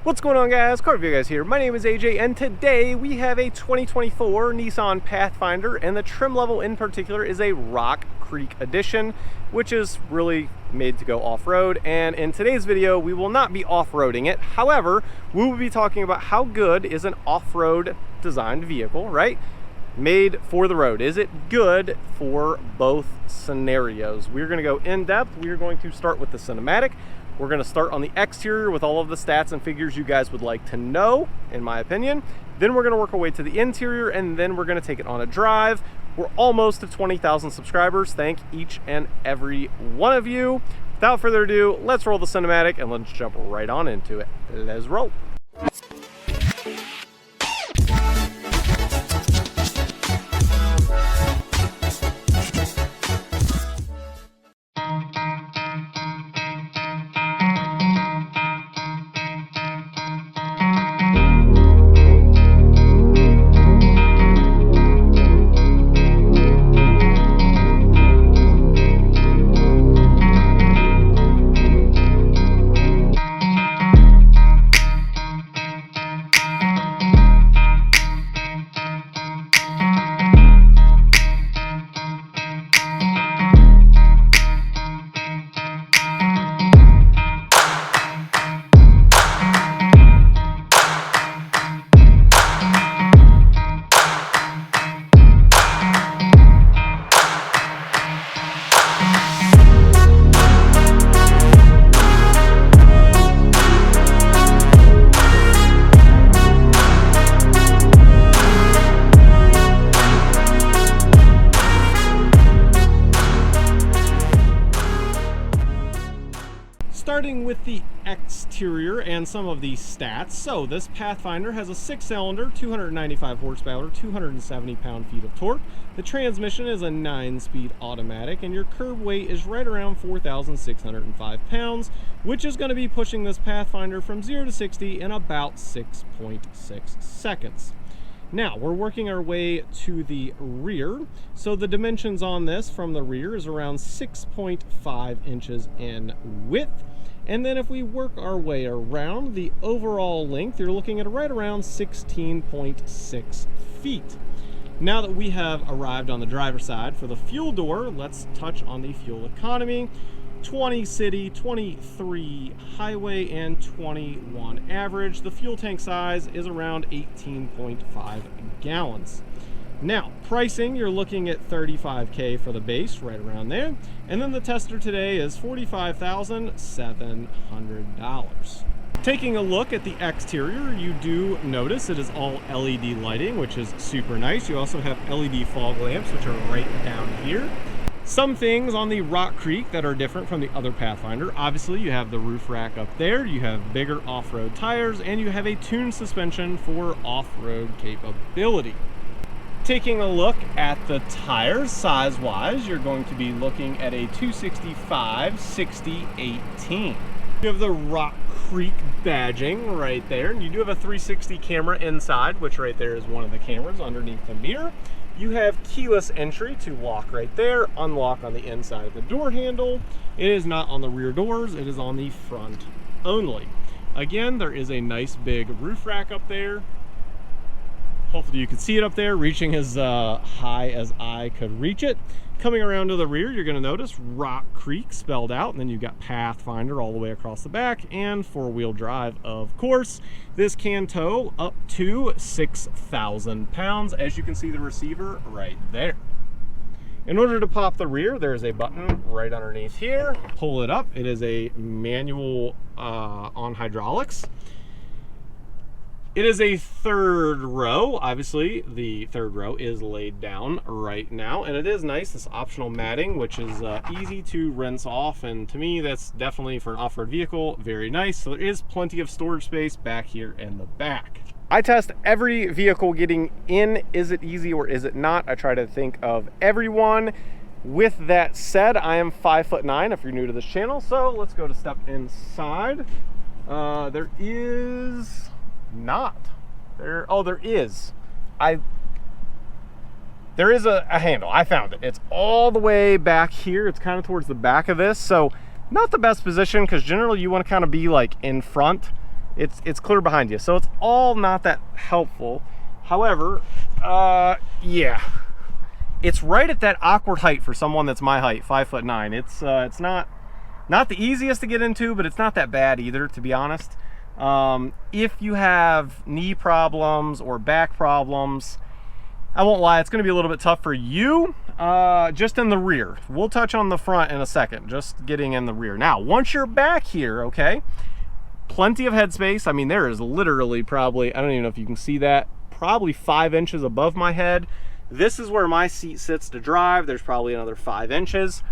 What's going on, guys? Car Review Guys here. My name is AJ, and today we have a 2024 Nissan Pathfinder, and the trim level in particular is a Rock Creek Edition, which is really made to go off-road. And in today's video, we will not be off-roading it. However, we will be talking about how good is an off-road designed vehicle, right? Made for the road. Is it good for both scenarios? We're going to go in depth. We are going to start with the cinematic. We're going to start on the exterior with all of the stats and figures you guys would like to know, in my opinion. Then we're going to work our way to the interior, and then we're going to take it on a drive. We're almost to 20,000 subscribers. Thank each and every one of you. Without further ado, let's roll the cinematic and let's jump right on into it. Let's roll. Starting with the exterior and some of the stats. So this Pathfinder has a 6-cylinder, 295 horsepower, 270 pound-feet of torque. The transmission is a 9-speed automatic, and your curb weight is right around 4,605 pounds, which is going to be pushing this Pathfinder from 0 to 60 in about 6.6 seconds. Now, we're working our way to the rear. So the dimensions on this from the rear is around 6.5 inches in width. And then if we work our way around the overall length, you're looking at right around 16.6 feet. Now that we have arrived on the driver's side for the fuel door, let's touch on the fuel economy. 20 city, 23 highway, and 21 average. The fuel tank size is around 18.5 gallons. Now, pricing, you're looking at $35K for the base, right around there. And then the tester today is $45,700. Taking a look at the exterior, you do notice it is all LED lighting, which is super nice. You also have LED fog lamps, which are right down here. Some things on the Rock Creek that are different from the other Pathfinder. Obviously, you have the roof rack up there, you have bigger off-road tires, and you have a tuned suspension for off-road capability. Taking a look at the tires, size-wise, you're going to be looking at a 265/60/18. You have the Rock Creek badging right there, and you do have a 360 camera inside, which right there is one of the cameras underneath the mirror. You have keyless entry to lock right there, unlock on the inside of the door handle. It is not on the rear doors, it is on the front only. Again, there is a nice big roof rack up there. Hopefully you can see it up there, reaching as high as I could reach it. Coming around to the rear, you're gonna notice Rock Creek spelled out, and then you've got Pathfinder all the way across the back, and four-wheel drive, of course. This can tow up to 6,000 pounds, as you can see the receiver right there. In order to pop the rear, there's a button right underneath here. Pull it up. It is a manual on hydraulics. It is a third row. Obviously, the third row is laid down right now, and it is nice, this optional matting, which is easy to rinse off, and to me, that's definitely, for an off-road vehicle, very nice. So there is plenty of storage space back here in the back. I test every vehicle getting in. Is it easy or is it not? I try to think of everyone. With that said, I am 5'9" if you're new to this channel, so let's go to step inside. There is not. There is. There is a handle. I found it. It's all the way back here. It's kind of towards the back of this, so not the best position, because generally you want to kind of be like in front it's clear behind you. So it's all not that helpful. However, yeah, it's right at that awkward height for someone that's my height, 5'9". It's not the easiest to get into, but it's not that bad either, to be honest. If you have knee problems or back problems, I won't lie, it's going to be a little bit tough for you, just in the rear. We'll touch on the front in a second, just getting in the rear. Now, once you're back here, okay, plenty of headspace. I mean, there is literally probably, I don't even know if you can see that, probably 5 inches above my head. This is where my seat sits to drive. There's probably another 5 inches.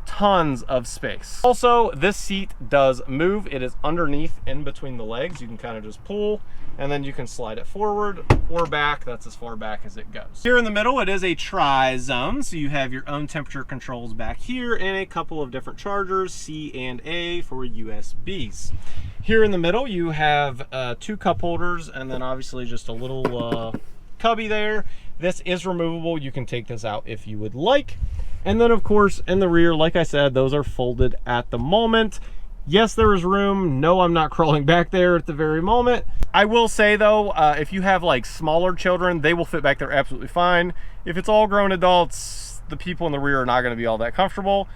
Tons of space. Also, this seat does move. It is underneath in between the legs. You can kind of just pull and then you can slide it forward or back. That's as far back as it goes. Here in the middle, it is a tri-zone, so you have your own temperature controls back here and a couple of different chargers, C and A for USBs. Here in the middle, you have 2 cup holders and then obviously just a little cubby there. This is removable. You can take this out if you would like. And then of course in the rear, like I said, those are folded at the moment. Yes, there is room. No, I'm not crawling back there at the very moment. I will say though, if you have like smaller children, they will fit back there absolutely fine. If it's all grown adults, the people in the rear are not going to be all that comfortable,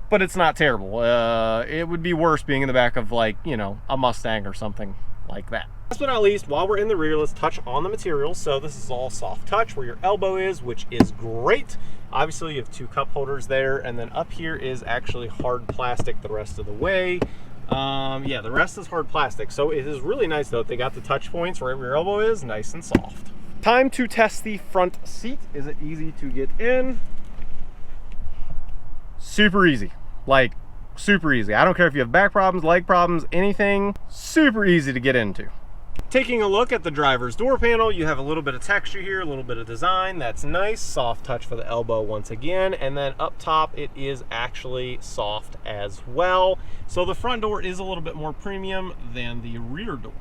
but it's not terrible. It would be worse being in the back of, like, you know, a Mustang or something like that. Last but not least, while we're in the rear, let's touch on the materials. So this is all soft touch where your elbow is, which is great. Obviously you have 2 cup holders there, and then up here is actually hard plastic the rest of the way. Yeah, the rest is hard plastic. So it is really nice though. They got the touch points right where your elbow is, nice and soft. Time to test the front seat. Is it easy to get in? Super easy. Like, super easy. I don't care if you have back problems, leg problems, anything, super easy to get into. Taking a look at the driver's door panel, you have a little bit of texture here, a little bit of design. That's nice. Soft touch for the elbow once again. And then up top, it is actually soft as well. So the front door is a little bit more premium than the rear door.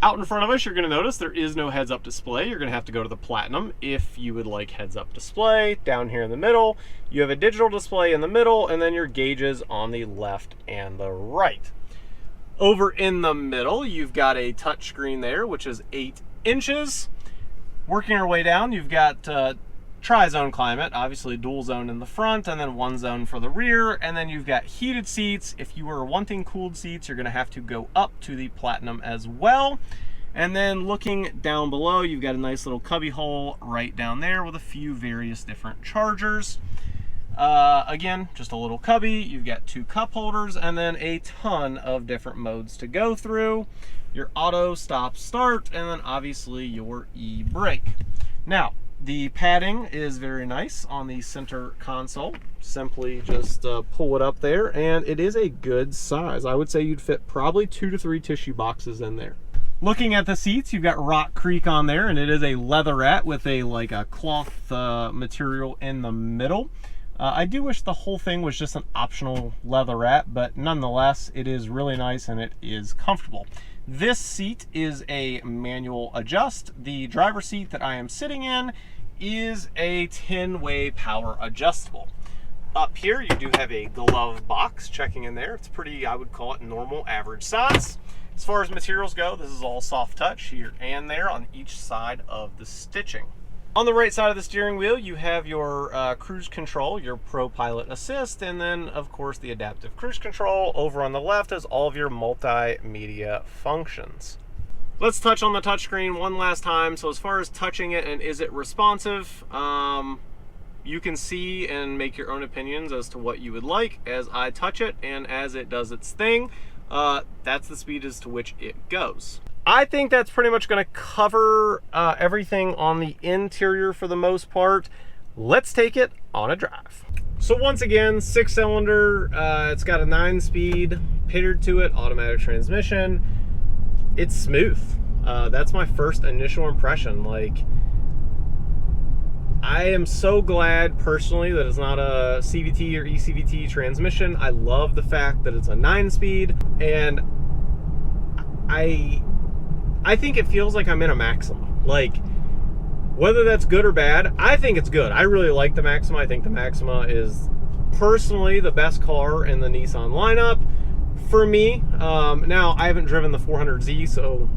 Out in front of us, you're going to notice there is no heads-up display. You're going to have to go to the Platinum if you would like heads-up display. Down here in the middle, you have a digital display in the middle, and then your gauges on the left and the right. Over in the middle, you've got a touch screen there, which is 8 inches. Working our way down, you've got tri-zone climate, obviously dual zone in the front, and then 1 zone for the rear, and then you've got heated seats. If you are wanting cooled seats, you're going to have to go up to the Platinum as well. And then looking down below, you've got a nice little cubby hole right down there with a few various different chargers. Again, just a little cubby. You've got 2 cup holders and then a ton of different modes to go through. Your auto, stop, start, and then obviously your e-brake. Now, the padding is very nice on the center console. Simply just pull it up there, and it is a good size. I would say you'd fit probably 2 to 3 tissue boxes in there. Looking at the seats, you've got Rock Creek on there, and it is a leatherette with a cloth material in the middle. I do wish the whole thing was just an optional leatherette, but nonetheless, it is really nice and it is comfortable. This seat is a manual adjust. The driver's seat that I am sitting in is a 10-way power adjustable. Up here, you do have a glove box checking in there. It's pretty, I would call it normal, average size. As far as materials go, this is all soft touch here and there on each side of the stitching. On the right side of the steering wheel, you have your cruise control, your Pro Pilot Assist, and then, of course, the adaptive cruise control. Over on the left is all of your multimedia functions. Let's touch on the touchscreen one last time. So as far as touching it and is it responsive, you can see and make your own opinions as to what you would like as I touch it and as it does its thing. That's the speed as to which it goes. I think that's pretty much going to cover everything on the interior for the most part. Let's take it on a drive. So once again, 6-cylinder, it's got a 9-speed pitted to it, automatic transmission. It's smooth. That's my first initial impression. Like, I am so glad personally that it's not a CVT or ECVT transmission. I love the fact that it's a 9-speed, and I think it feels like I'm in a Maxima. Like, whether that's good or bad, I think it's good. I really like the Maxima. I think the Maxima is personally the best car in the Nissan lineup. for me. Now, I haven't driven the 400Z, so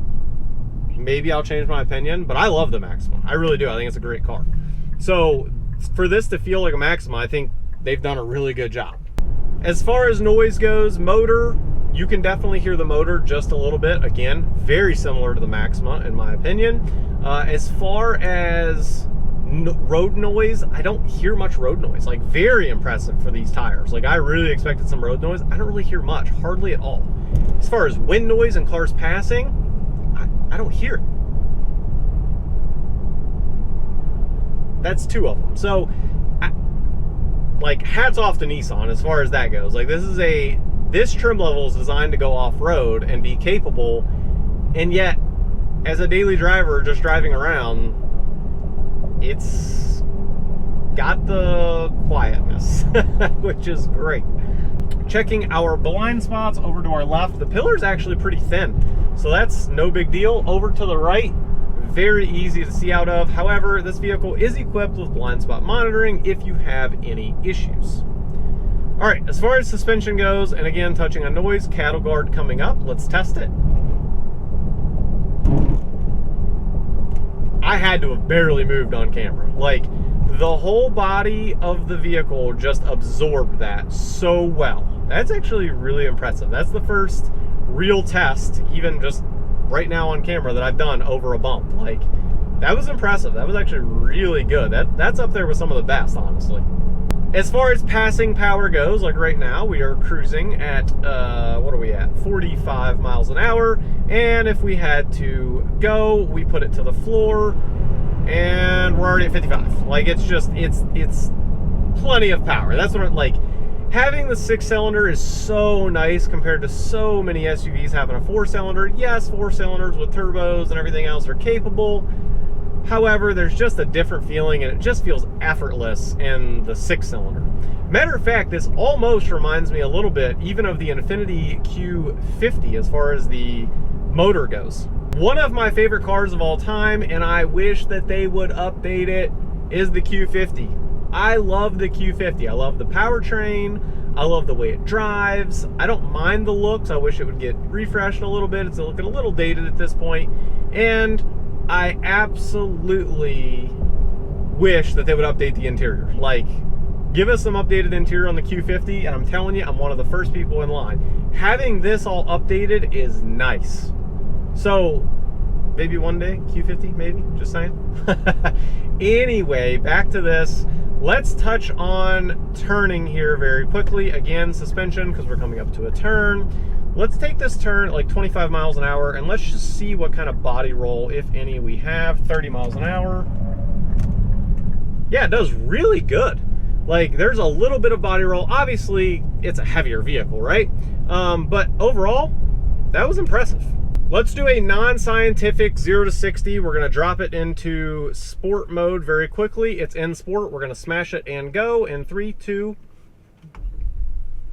maybe I'll change my opinion, but I love the Maxima. I really do. I think it's a great car. So for this to feel like a Maxima, I think they've done a really good job. As far as noise goes, motor, you can definitely hear the motor just a little bit. Again, very similar to the Maxima in my opinion. As far as road noise, I don't hear much road noise. Like, very impressive for these tires. Like, I really expected some road noise. I don't really hear much, hardly at all. As far as wind noise and cars passing, I don't hear it. That's 2 of them. So, like, hats off to Nissan as far as that goes. Like, this trim level is designed to go off-road and be capable, and yet, as a daily driver just driving around, it's got the quietness, which is great. Checking our blind spots over to our left, the pillar's actually pretty thin, so that's no big deal. Over to the right, very easy to see out of. However, this vehicle is equipped with blind spot monitoring if you have any issues. All right, as far as suspension goes, and again, touching on noise, cattle guard coming up, let's test it. I had to have barely moved on camera. Like, the whole body of the vehicle just absorbed that so well. That's actually really impressive. That's the first real test, even just right now on camera, that I've done over a bump. Like, that was impressive. That was actually really good. That's up there with some of the best, honestly. As far as passing power goes, like right now, we are cruising at, what are we at? 45 miles an hour. And if we had to go, we put it to the floor, and we're already at 55. Like, it's just, it's plenty of power. That's what, like, having the 6-cylinder is so nice compared to so many SUVs having a 4-cylinder. Yes, 4 cylinders with turbos and everything else are capable. However, there's just a different feeling, and it just feels effortless in the 6-cylinder. Matter of fact, this almost reminds me a little bit even of the Infiniti Q50 as far as the motor goes. One of my favorite cars of all time, and I wish that they would update it, is the Q50. I love the Q50. I love the powertrain. I love the way it drives. I don't mind the looks. I wish it would get refreshed a little bit. It's looking a little dated at this point. And I absolutely wish that they would update the interior. Like, give us some updated interior on the Q50, and I'm telling you, I'm one of the first people in line. Having this all updated is nice. So, maybe one day, Q50, maybe, just saying. Anyway, back to this. Let's touch on turning here very quickly. Again, suspension, because we're coming up to a turn. Let's take this turn at like 25 miles an hour, and let's just see what kind of body roll, if any, we have. 30 miles an hour. Yeah, it does really good. Like, there's a little bit of body roll. Obviously, it's a heavier vehicle, right? But overall, that was impressive. Let's do a non-scientific 0 to 60. We're gonna drop it into sport mode very quickly. It's in sport. We're gonna smash it and go in 3, 2,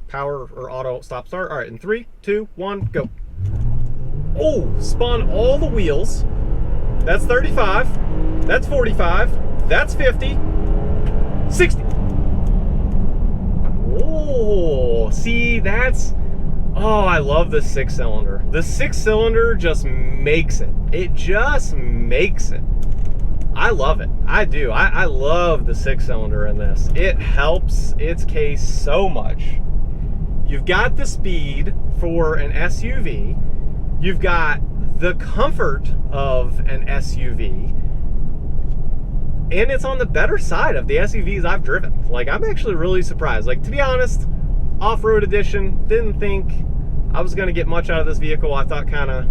power or auto stop start. All right, in 3, 2, 1, go. Oh, spun all the wheels. That's 35. That's 45. That's 50. 60. Oh, see, that's, oh, I love the 6-cylinder. The 6-cylinder just makes it. It just makes it. I love it. I do. I love the 6-cylinder in this. It helps its case so much. You've got the speed for an SUV. You've got the comfort of an SUV. And it's on the better side of the SUVs I've driven. Like, I'm actually really surprised. Like, to be honest, off-road edition, didn't think I was going to get much out of this vehicle. I thought kind of,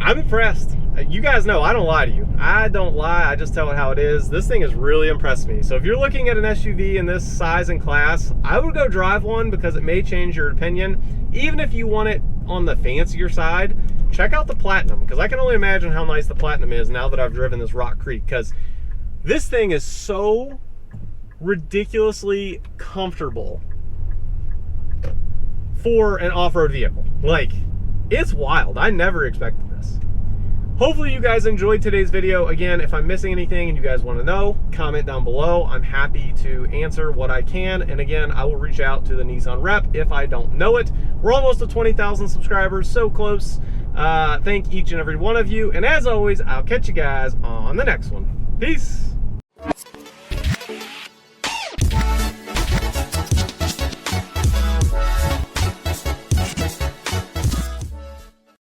I'm impressed. You guys know I don't lie to you. I don't lie. I just tell it how it is. This thing has really impressed me. So if you're looking at an SUV in this size and class, I would go drive one because it may change your opinion. Even if you want it on the fancier side, check out the Platinum, because I can only imagine how nice the Platinum is now that I've driven this Rock Creek, because this thing is so ridiculously comfortable for an off-road vehicle. Like, it's wild. I never expected this. hopefully you guys enjoyed today's video. Again, if I'm missing anything and you guys want to know, comment down below. I'm happy to answer what I can. And again, I will reach out to the Nissan rep if I don't know it. We're almost to 20,000 subscribers, so close. Thank each and every one of you. And as always, I'll catch you guys on the next one. Peace.